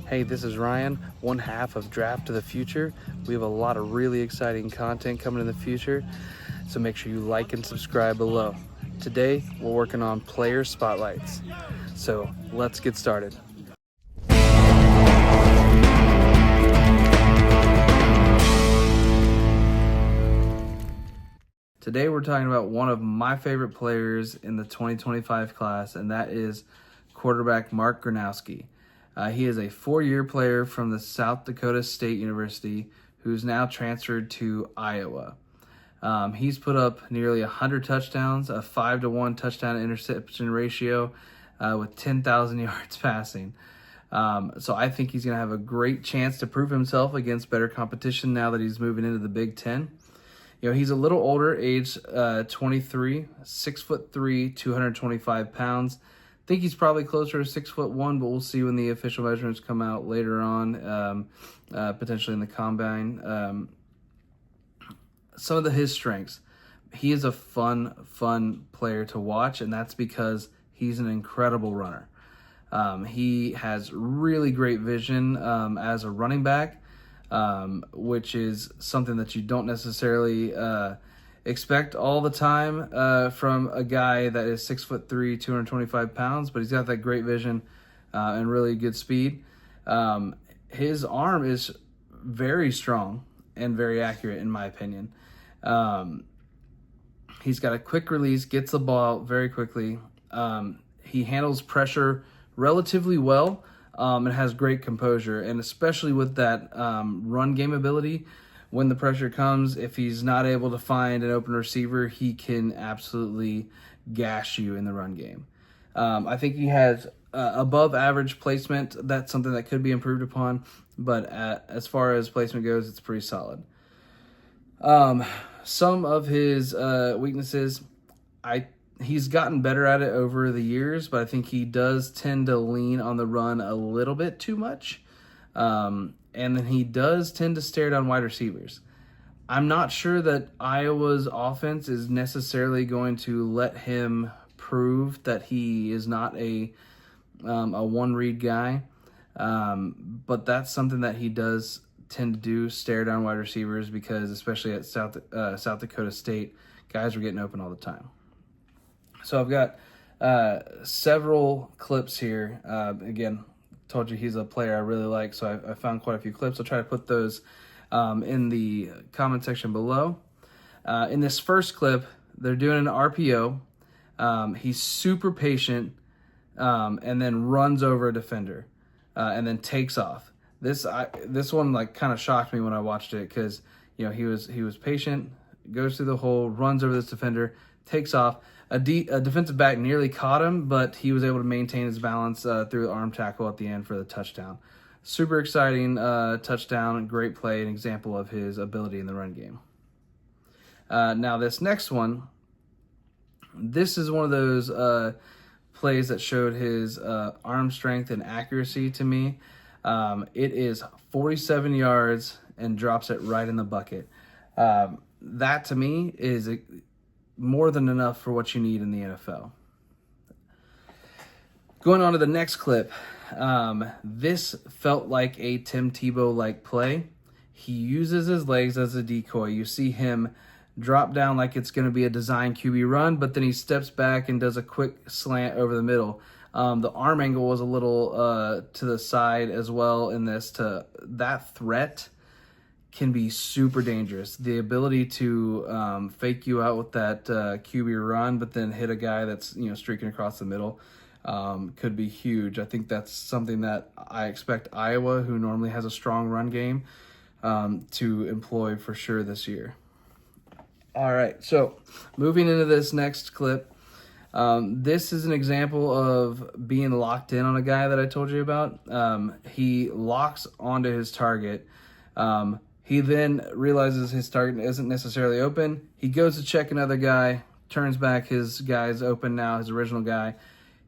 Hey, this is Ryan, one half of Draft to the Future. We have a lot of really exciting content coming in the future, so make sure you like and subscribe below. Today, we're working on player spotlights. So let's get started. Today, we're talking about one of my favorite players in the 2025 class, and that is quarterback Mark Gronowski. He is a four-year player from the South Dakota State University who's now transferred to Iowa. He's put up nearly 100 touchdowns, a 5-to-1 touchdown interception ratio with 10,000 yards passing. So I think he's going to have a great chance to prove himself against better competition now that he's moving into the Big Ten. You know, he's a little older, age 23, 6'3", 225 pounds. I think he's probably closer to 6'1", but we'll see when the official measurements come out later on, potentially in the combine. Some of his strengths. He is a fun player to watch, and that's because he's an incredible runner. He has really great vision as a running back, which is something that you don't necessarily expect all the time from a guy that is 6'3", 225 pounds, but he's got that great vision and really good speed. His arm is very strong and very accurate, in my opinion. He's got a quick release, gets the ball out very quickly. He handles pressure relatively well and has great composure, and especially with that run game ability, when the pressure comes, if he's not able to find an open receiver, he can absolutely gash you in the run game. I think he has above average placement. That's something that could be improved upon, but as far as placement goes, it's pretty solid. Some of his weaknesses, he's gotten better at it over the years, but I think he does tend to lean on the run a little bit too much. And then he does tend to stare down wide receivers. I'm not sure that Iowa's offense is necessarily going to let him prove that he is not a one-read guy, but that's something that he does tend to do, stare down wide receivers, because especially at South Dakota State, guys were getting open all the time. So I've got several clips here. Again, told you he's a player I really like, so I found quite a few clips. I'll try to put those in the comment section below. In this first clip, they're doing an RPO. He's super patient and then runs over a defender and then takes off. This one like kind of shocked me when I watched it, because you know he was patient, goes through the hole, runs over this defender, takes off. A defensive back nearly caught him, but he was able to maintain his balance through the arm tackle at the end for the touchdown. Super exciting touchdown, great play, an example of his ability in the run game. Now this next one, this is one of those plays that showed his arm strength and accuracy to me. It is 47 yards and drops it right in the bucket. That to me is more than enough for what you need in the NFL. Going on to the next clip, this felt like a Tim Tebow-like play. He uses his legs as a decoy. You see him drop down like it's going to be a design QB run, but then he steps back and does a quick slant over the middle. The arm angle was a little to the side as well in this. That threat can be super dangerous. The ability to fake you out with that QB run, but then hit a guy that's streaking across the middle could be huge. I think that's something that I expect Iowa, who normally has a strong run game, to employ for sure this year. All right, so moving into this next clip, this is an example of being locked in on a guy that I told you about. He locks onto his target. He then realizes his target isn't necessarily open. He goes to check another guy, turns back, his guy's open now, his original guy,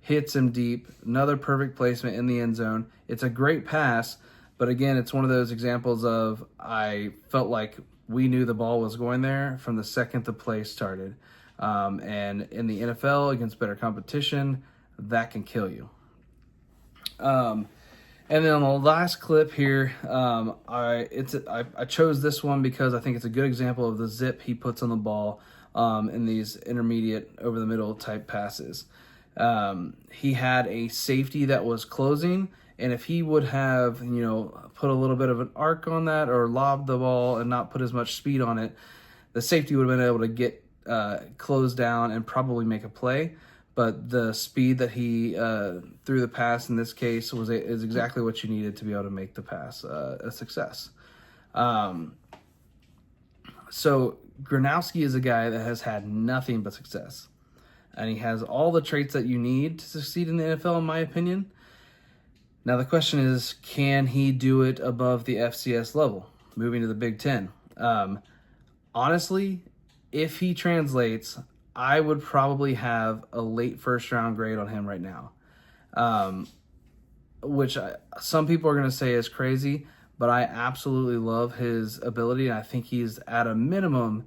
hits him deep. Another perfect placement in the end zone. It's a great pass, but again, it's one of those examples of I felt like we knew the ball was going there from the second the play started. And in the NFL, against better competition, that can kill you. And then on the last clip here, I chose this one because I think it's a good example of the zip he puts on the ball in these intermediate over the middle type passes. He had a safety that was closing, and if he would have, put a little bit of an arc on that or lobbed the ball and not put as much speed on it, the safety would have been able to get closed down and probably make a play. But the speed that he threw the pass in this case is exactly what you needed to be able to make the pass a success. So Gronowski is a guy that has had nothing but success. And he has all the traits that you need to succeed in the NFL, in my opinion. Now the question is, can he do it above the FCS level, moving to the Big Ten? Honestly, if he translates, I would probably have a late first-round grade on him right now, which some people are going to say is crazy, but I absolutely love his ability, and I think he's, at a minimum,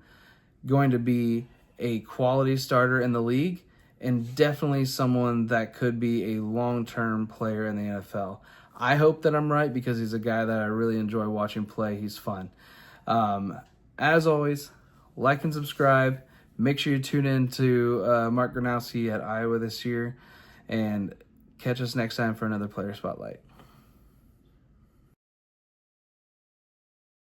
going to be a quality starter in the league and definitely someone that could be a long-term player in the NFL. I hope that I'm right because he's a guy that I really enjoy watching play. He's fun. As always, like and subscribe. Make sure you tune in to Mark Gronowski at Iowa this year, and catch us next time for another Player Spotlight.